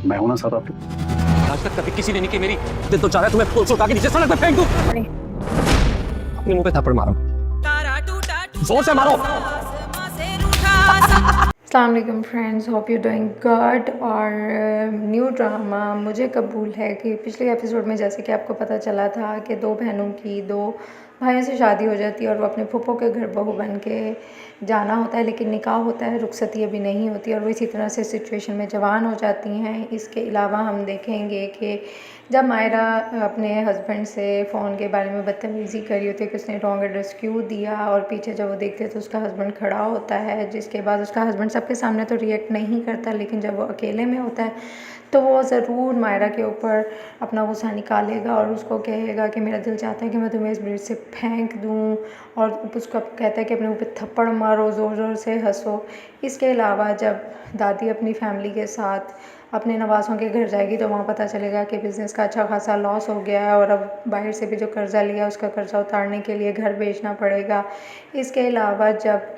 मैं हूं ना साथ आपके। आज तक कभी किसी ने नहीं की मेरी दिल तो चाह रहा है तुम्हें पुल उठा के नीचे सड़क पे फेंक दूं। अपने मुंह पे थप्पड़ मारो, जोर से मारो। अस्सलाम वालेकुम friends, hope you doing good. और न्यू ड्रामा मुझे कबूल है कि पिछले एपिसोड में जैसे कि आपको पता चला था कि दो बहनों की दो भाइयों से शादी हो जाती है और वो अपने फूफो के घर बहू बन के जाना होता है, लेकिन निकाह होता है, रुखसती अभी नहीं होती और वो इसी तरह से सिचुएशन में जवान हो जाती हैं। इसके अलावा हम देखेंगे कि जब मायरा अपने हस्बैंड से फ़ोन के बारे में बदतमीज़ी करी होती है कि उसने रॉन्ग एड्रेस क्यों दिया, और पीछे जब वो देखते हैं तो उसका हस्बैंड खड़ा होता है, जिसके बाद उसका हस्बैंड सबके सामने तो रिएक्ट नहीं करता, लेकिन जब वो अकेले में होता है तो वो ज़रूर मायरा के ऊपर अपना गुस्सा निकालेगा और उसको कहेगा कि मेरा दिल चाहता है कि मैं तुम्हें इस ब्रिज से फेंक दूँ, और उसको कहता है कि अपने ऊपर थप्पड़ मारो, ज़ोर ज़ोर से हंसो। इसके अलावा जब दादी अपनी फैमिली के साथ अपने नवासों के घर जाएगी तो वहाँ पता चलेगा कि बिज़नेस का अच्छा खासा लॉस हो गया है और अब बाहर से भी जो कर्ज़ा लिया उसका कर्ज़ा उतारने के लिए घर बेचना पड़ेगा। इसके अलावा जब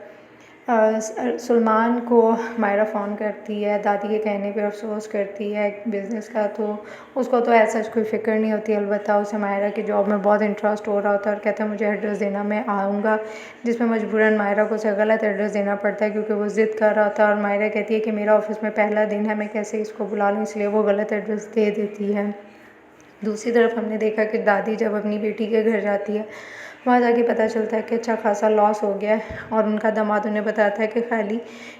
सलमान को मायरा फ़ोन करती है, दादी के कहने पे अफसोस करती है बिज़नेस का, तो उसको तो ऐसा कोई फ़िक्र नहीं होती, अलबत्ता उसे मायरा की जॉब में बहुत इंटरेस्ट हो रहा होता है और कहता है मुझे एड्रेस देना, मैं आऊँगा, जिसमें मजबूरन मायरा को उसे गलत एड्रेस देना पड़ता है क्योंकि वो ज़िद कर रहा था और मायरा कहती है कि मेरा ऑफ़िस में पहला दिन है, मैं कैसे इसको बुला लूँ, इसलिए वो गलत एड्रेस दे देती है। दूसरी तरफ हमने देखा कि दादी जब अपनी बेटी के घर जाती है, वहाँ जाके पता चलता है कि अच्छा खासा लॉस हो गया है और उनका दामाद उन्हें बताता है कि खाली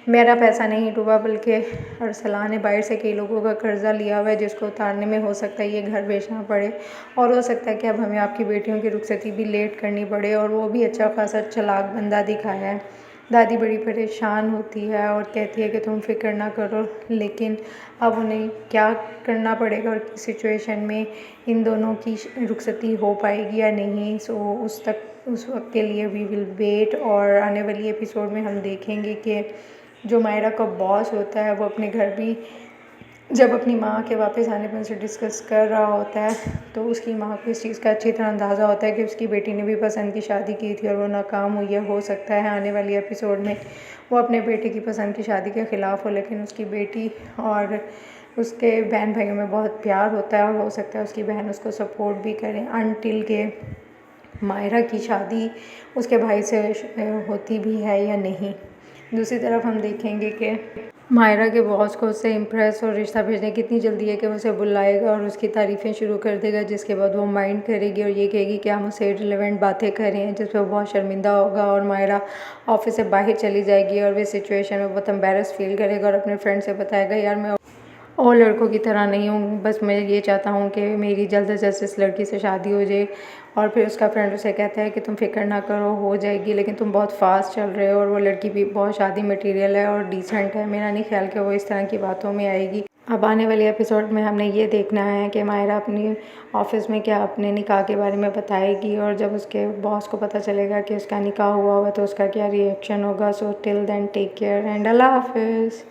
मेरा पैसा नहीं डूबा बल्कि अरसलान ने बाहर से कई लोगों का कर्ज़ा लिया हुआ है जिसको उतारने में हो सकता है ये घर बेचना पड़े, और हो सकता है कि अब हमें आपकी बेटियों की रुखसती भी लेट करनी पड़े, और वो भी अच्छा खासा चालाक बंदा दिखाया है। दादी बड़ी परेशान होती है और कहती है कि तुम फ़िक्र ना करो, लेकिन अब उन्हें क्या करना पड़ेगा और किस सिचुएशन में इन दोनों की रुखसती हो पाएगी या नहीं, सो उस वक्त के लिए वी विल वेट। और आने वाली एपिसोड में हम देखेंगे कि जो मायरा का बॉस होता है वो अपने घर भी जब अपनी माँ के वापस आने पर उनसे डिस्कस कर रहा होता है तो उसकी माँ को इस चीज़ का अच्छी तरह अंदाज़ा होता है कि उसकी बेटी ने भी पसंद की शादी की थी और वो नाकाम हुई है। हो सकता है आने वाली एपिसोड में वो अपने बेटे की पसंद की शादी के ख़िलाफ़ हो, लेकिन उसकी बेटी और उसके बहन भाइयों में बहुत प्यार होता है और हो सकता है उसकी बहन उसको सपोर्ट भी करें अनटिल के मायरा की शादी उसके भाई से होती भी है या नहीं। दूसरी तरफ हम देखेंगे कि मायरा के बॉस को उससे इम्प्रेस और रिश्ता भेजने की इतनी जल्दी है कि वो उसे बुलाएगा और उसकी तारीफ़ें शुरू कर देगा, जिसके बाद वो माइंड करेगी और ये कहेगी कि हम उससे रिलेवेंट बातें करें, जिस पर वो बहुत शर्मिंदा होगा और मायरा ऑफिस से बाहर चली जाएगी और वे सिचुएशन में बहुत एम्बेरस फील करेगा और अपने फ्रेंड से बताएगा यार मैं और लड़कों की तरह नहीं हूँ, बस मैं ये चाहता हूँ कि मेरी जल्द से जल्द इस लड़की से शादी हो जाए। और फिर उसका फ्रेंड उसे कहता है कि तुम फिक्र ना करो, हो जाएगी, लेकिन तुम बहुत फास्ट चल रहे हो और वो लड़की भी बहुत शादी मटेरियल है और डिसेंट है, मेरा नहीं ख्याल कि वो इस तरह की बातों में आएगी। अब आने वाले एपिसोड में हमने ये देखना है कि मायरा अपनी ऑफ़िस में क्या अपने निकाह के बारे में बताएगी, और जब उसके बॉस को पता चलेगा कि उसका निकाह हुआ होगा तो उसका क्या रिएक्शन होगा। So till then take care and अल्लाह हाफिज़।